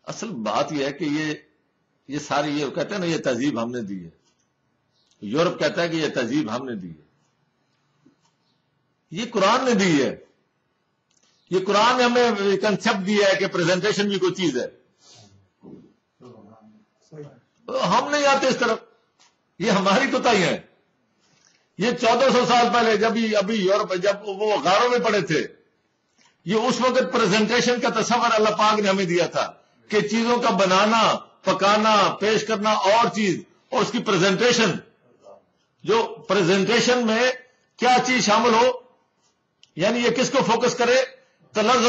اصل بات یہ ہے کہ یہ ساری یہ کہتے ہیں نا یہ تہذیب ہم نے دی ہے. یورپ کہتا ہے کہ یہ تہذیب ہم نے دی ہے. یہ قرآن نے دی ہے. یہ قرآن نے ہمیں کنسپٹ دیا ہے کہ پریزنٹیشن بھی کوئی چیز ہے. ہم نہیں آتے اس طرف. یہ ہماری کوتاہی ہے. یہ 1400 سال پہلے جب ابھی یورپ جب وہ غاروں میں پڑے تھے، یہ اس وقت پریزنٹیشن کا تصور اللہ پاک نے ہمیں دیا تھا کہ چیزوں کا بنانا، پکانا، پیش کرنا اور چیز، اور اس کی پریزنٹیشن، جو پریزنٹیشن میں کیا چیز شامل ہو، یعنی یہ کس کو فوکس کرے؟ تلذذ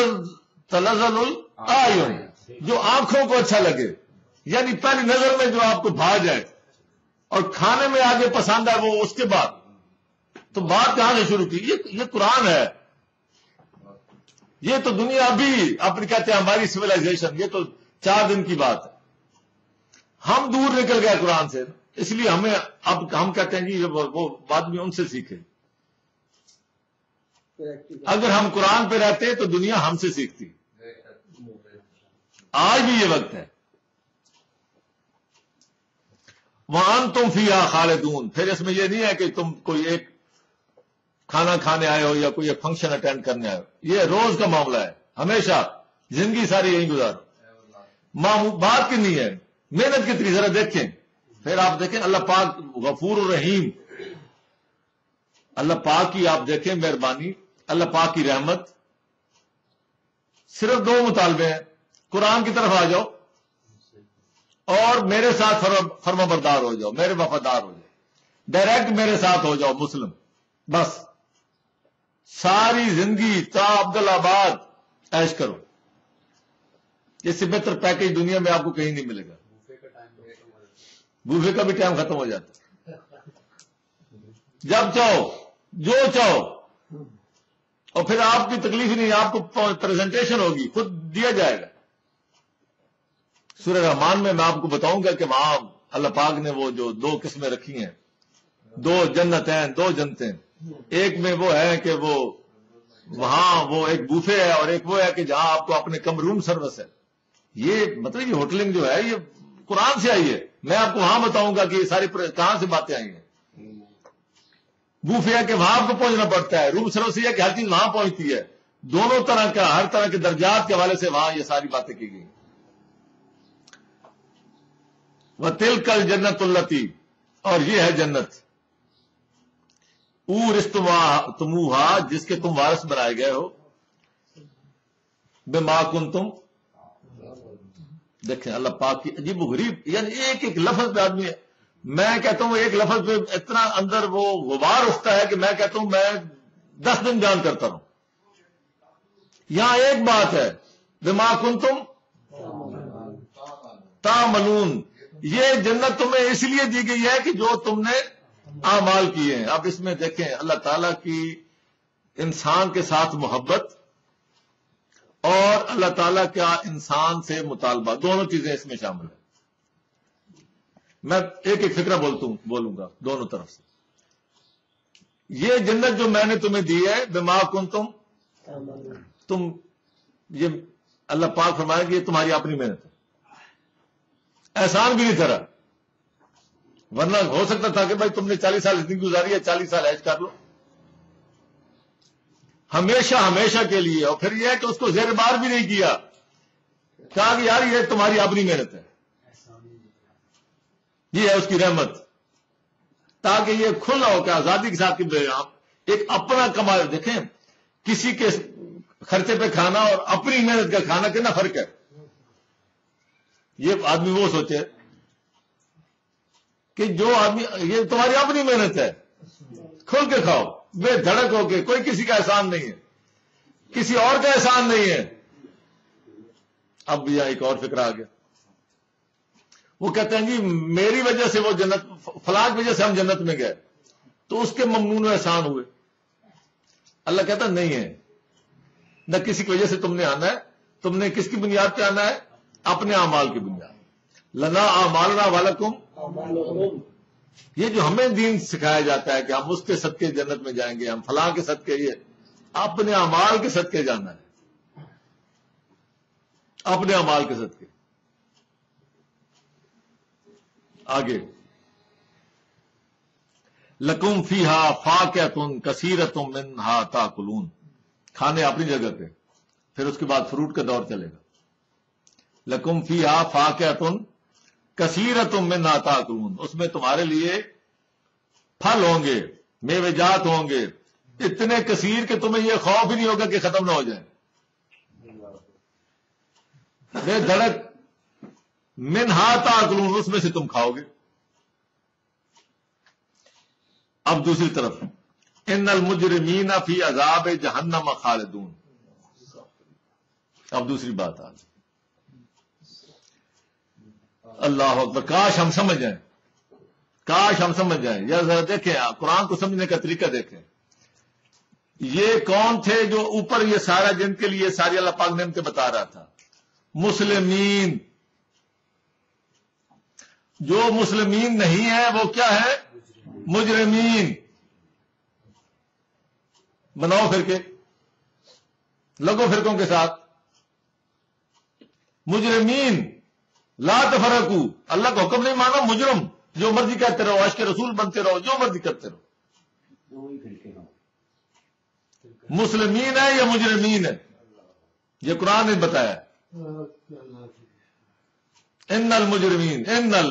الاعین، جو آنکھوں کو اچھا لگے، یعنی پہلی نظر میں جو آپ کو بھا جائے اور کھانے میں آگے پسند ہے وہ اس کے بعد. تو بات کہاں سے شروع کی؟ یہ قرآن ہے. یہ تو دنیا ابھی اپنی کہتے ہیں ہماری سویلائزیشن، یہ تو 4 دن کی بات ہے. ہم دور نکل گئے قرآن سے، اس لیے ہمیں اب ہم کہتے ہیں جی وہ بات بھی ان سے سیکھے. اگر ہم قرآن پہ رہتے تو دنیا ہم سے سیکھتی. آج بھی یہ وقت ہے. وَأَنْتُمْ فِيهَا خَالِدُونَ. پھر اس میں یہ نہیں ہے کہ تم کوئی ایک کھانا کھانے آئے ہو یا کوئی ایک فنکشن اٹینڈ کرنے آئے ہو. یہ روز کا معاملہ ہے. ہمیشہ زندگی ساری یہی گزارو. بات کی نہیں ہے، محنت کتنی ذرا دیکھیں. پھر آپ دیکھیں اللہ پاک غفور الرحیم. اللہ پاک کی آپ دیکھیں مہربانی، اللہ پاک کی رحمت. صرف 2 مطالبے ہیں. قرآن کی طرف آ جاؤ اور میرے ساتھ فرما بردار ہو جاؤ، میرے وفادار ہو جاؤ، ڈائریکٹ میرے ساتھ ہو جاؤ مسلم. بس ساری زندگی تا عبدالآباد عیش کرو. اس سے بہتر پیکج دنیا میں آپ کو کہیں نہیں ملے گا. بوفے کا بھی ٹائم ختم ہو جاتا ہے. جب چاہو جو چاہو، اور پھر آپ کی تکلیف نہیں، آپ کو پریزنٹیشن ہوگی، خود دیا جائے گا. سورہ رحمان میں آپ کو بتاؤں گا کہ وہاں اللہ پاک نے وہ جو 2 قسمیں رکھی ہیں، 2 جنتیں، 2 جنتیں. ایک میں وہ ہے کہ وہ وہاں وہ ایک بوفے ہے، اور ایک وہ ہے کہ جہاں آپ کو اپنے کم روم سروس ہے. یہ مطلب یہ ہوٹلنگ جو ہے یہ قرآن سے آئی ہے. میں آپ کو وہاں بتاؤں گا کہ یہ ساری کہاں سے باتیں آئی ہیں. بوفے ہے کہ وہاں آپ کو پہنچنا پڑتا ہے، روم سروس یہ ہے کہ ہر چیز وہاں پہنچتی ہے. دونوں طرح کا، ہر طرح کے درجات کے حوالے سے وہاں یہ ساری باتیں کی گئی. وَتِلْكَ الْجَنَّةُ الَّتِي، اور یہ ہے جنت، اورثتموہا، جس کے تم وارث بنائے گئے ہو، بما کنتم. دیکھیں اللہ پاک کی عجیب و غریب، یعنی ایک ایک لفظ پہ آدمی، میں کہتا ہوں ایک لفظ پہ اتنا اندر وہ غبار اٹھتا ہے کہ میں کہتا ہوں میں 10 دن بیان کرتا رہوں. یہاں ایک بات ہے، بما کنتم تعملون. یہ جنت تمہیں اس لیے دی گئی ہے کہ جو تم نے اعمال کیے ہیں. اب اس میں دیکھیں اللہ تعالیٰ کی انسان کے ساتھ محبت اور اللہ تعالیٰ کا انسان سے مطالبہ، دونوں چیزیں اس میں شامل ہیں. میں ایک ایک فکرہ بولوں گا دونوں طرف سے. یہ جنت جو میں نے تمہیں دی ہے، بما کنتم، تم یہ اللہ پاک فرمائے کہ یہ تمہاری اپنی محنت ہے، احسان بھی نہیں کرا. ورنہ ہو سکتا تھا کہ بھائی تم نے 40 سال زندگی گزاری ہے، 40 سال عیش کر لو ہمیشہ ہمیشہ کے لیے. اور پھر یہ ہے کہ اس کو زیر بار بھی نہیں کیا، کہا کہ یار یہ تمہاری اپنی محنت ہے، یہ ہے اس کی رحمت، تاکہ یہ کھلا ہو کہ آزادی کے ساتھ آپ ایک اپنا کمال. دیکھیں کسی کے خرچے پہ کھانا اور اپنی محنت کا کھانا کتنا فرق ہے. یہ آدمی وہ سوچے کہ جو آدمی، یہ تمہاری اپنی محنت ہے، کھل کے کھاؤ بے دھڑک ہو کے، کوئی کسی کا احسان نہیں ہے، کسی اور کا احسان نہیں ہے. اب یہاں ایک اور فکر آ گیا. وہ کہتے ہیں جی میری وجہ سے وہ جنت، فلاں کی وجہ سے ہم جنت میں گئے تو اس کے ممنون احسان ہوئے. اللہ کہتا نہیں ہے، نہ کسی کی وجہ سے تم نے آنا ہے. تم نے کس کی بنیاد پہ آنا ہے؟ اپنے اعمال کی بنیاد. لنا اعمالنا ولکم. یہ جو ہمیں دین سکھایا جاتا ہے کہ ہم اس کے صدقے جنت میں جائیں گے، ہم فلاں کے صدقے، یہ اپنے اعمال کے صدقے جانا ہے، اپنے اعمال کے صدقے. آگے لکم فیہا فاکہۃ کثیرۃ منہا تاکلون، کھانے اپنی جگہ پہ، پھر اس کے بعد فروٹ کا دور چلے گا۔ لکم فیہا فاکہۃ کثیرۃ منہا تاکلون، اس میں تمہارے لیے پھل ہوں گے، میوے جات ہوں گے، اتنے کثیر کہ تمہیں یہ خوف ہی نہیں ہوگا کہ ختم نہ ہو جائیں۔ بے دھڑک منہا تاکلون، اس میں سے تم کھاؤ گے۔ اب دوسری طرف ان المجرمین فی عذاب جہنم خالدون، اب دوسری بات آ گئی۔ اللہ اکبر، کاش ہم سمجھ جائیں، کاش ہم سمجھ جائیں۔ یا ذرا دیکھیں، قرآن کو سمجھنے کا طریقہ دیکھیں۔ یہ کون تھے جو اوپر یہ سارا جن کے لیے ساری اللہ پاک نعمتیں بتا رہا تھا؟ مسلمین۔ جو مسلمین نہیں ہے وہ کیا ہے؟ مجرمین۔ بناؤ فرقے، لگو فرقوں کے ساتھ۔ مجرمین لا تفرقو، اللہ کا حکم نہیں مانو، مجرم، جو مرضی کرتے رہو، عشق رسول بنتے رہو، جو مرضی کرتے رہو۔ مسلمین ہے یا مجرمین ہے؟ یہ قرآن نے بتایا۔ ان المجرمین،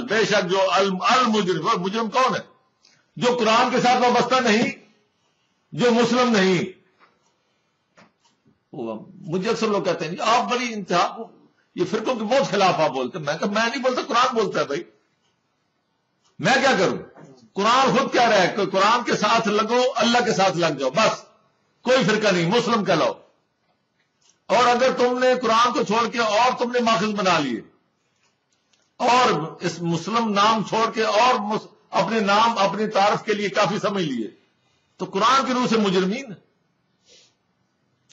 بے شک جو المجرم، مجرم کون ہے؟ جو قرآن کے ساتھ وابستہ نہیں، جو مسلم نہیں۔ مجھے اکثر لوگ کہتے ہیں آپ بڑی انتہا، یہ فرقوں کے بہت خلاف آپ بولتے ہیں۔ میں نہیں بولتا، قرآن بولتا ہے بھائی، میں کیا کروں؟ قرآن خود کہہ رہا ہے کہ قرآن کے ساتھ لگو، اللہ کے ساتھ لگ جاؤ، بس کوئی فرقہ نہیں، مسلم کہلاؤ۔ اور اگر تم نے قرآن کو چھوڑ کے اور تم نے ماخذ بنا لیے اور اس مسلم نام چھوڑ کے اور اپنے نام اپنی تعارف کے لیے کافی سمجھ لیے، تو قرآن کی روح سے مجرمین ہے۔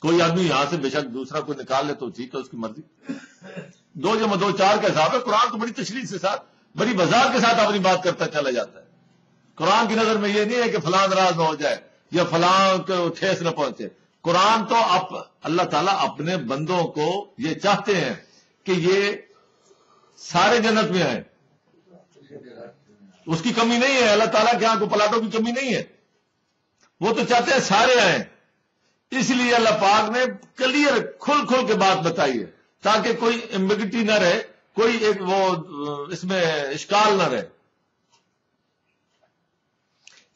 کوئی آدمی یہاں سے بے شک دوسرا کوئی نکال لے تو ٹھیک ہے، اس کی مرضی۔ 2 × 2 4 کا حساب ہے۔ قرآن تو بڑی تشریح کے ساتھ، بڑی وضاحت کے ساتھ اپنی بات کرتا چلا جاتا ہے۔ قرآن کی نظر میں یہ نہیں ہے کہ فلاں ناراض نہ ہو جائے یا فلاں کو ٹھیس نہ پہنچے۔ قرآن تو اللہ تعالیٰ اپنے بندوں کو یہ چاہتے ہیں کہ یہ سارے جنت میں آئیں، اس کی کمی نہیں ہے۔ اللہ تعالیٰ کے یہاں کو پلاٹوں کی کمی نہیں ہے، وہ تو چاہتے ہیں سارے آئیں۔ اس لیے اللہ پاک نے کلیئر کھل کے بات بتائی ہے تاکہ کوئی ایمبیگوٹی نہ رہے، کوئی ایک وہ اس میں اشکال نہ رہے۔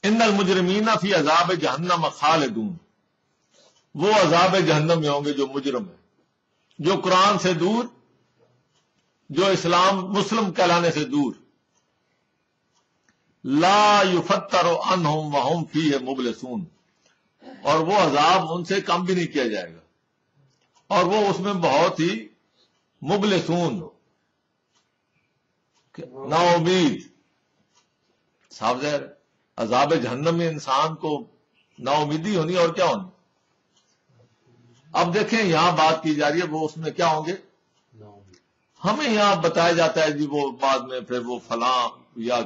ان المجرمین فی عذاب جہنم خالدون، وہ عذاب جہنم میں ہوں گے جو مجرم ہے، جو قرآن سے دور، جو اسلام مسلم کہلانے سے دور۔ لا یفتر عنہم وہم فیہ مبلسون، اور وہ عذاب ان سے کم بھی نہیں کیا جائے گا، اور وہ اس میں بہت ہی مبلسون، نا امید۔ صاف ظاہر عذاب جہنم میں انسان کو نا امیدی ہونی، اور کیا ہونی۔ اب دیکھیں یہاں بات کی جا رہی ہے، وہ اس میں کیا ہوں گے؟ ہمیں یہاں بتایا جاتا ہے جی وہ بعد میں پھر وہ فلاں یا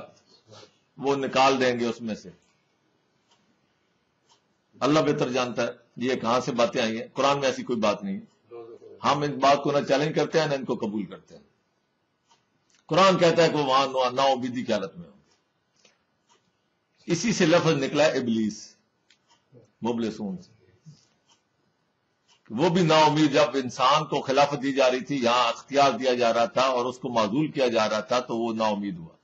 وہ نکال دیں گے اس میں سے۔ اللہ بہتر جانتا ہے یہ کہاں سے باتیں آئی ہیں، قرآن میں ایسی کوئی بات نہیں ہے۔ ہم اس بات کو نہ چیلنج کرتے ہیں نہ ان کو قبول کرتے ہیں۔ قرآن کہتا ہے کہ وہ وہاں نا امیدی کی حالت میں ہوں۔ اسی سے لفظ نکلا ہے ابلیس، مبلسون سے۔ وہ بھی نا امید، جب انسان کو خلافت دی جا رہی تھی، یہاں اختیار دیا جا رہا تھا اور اس کو معزول کیا جا رہا تھا، تو وہ نا امید ہوا۔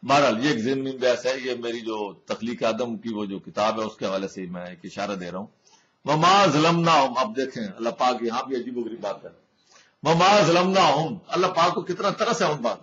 بہرحال یہ ایک ضمنی بحث ہے، یہ میری جو تخلیق آدم کی وہ جو کتاب ہے اس کے حوالے سے میں ایک اشارہ دے رہا ہوں۔ وما ظلمناہم، اب دیکھیں اللہ پاک یہاں بھی عجیب و غریب بات ہے۔ وما ظلمناہم، اللہ پاک کو کتنا ترس ہے ان بات۔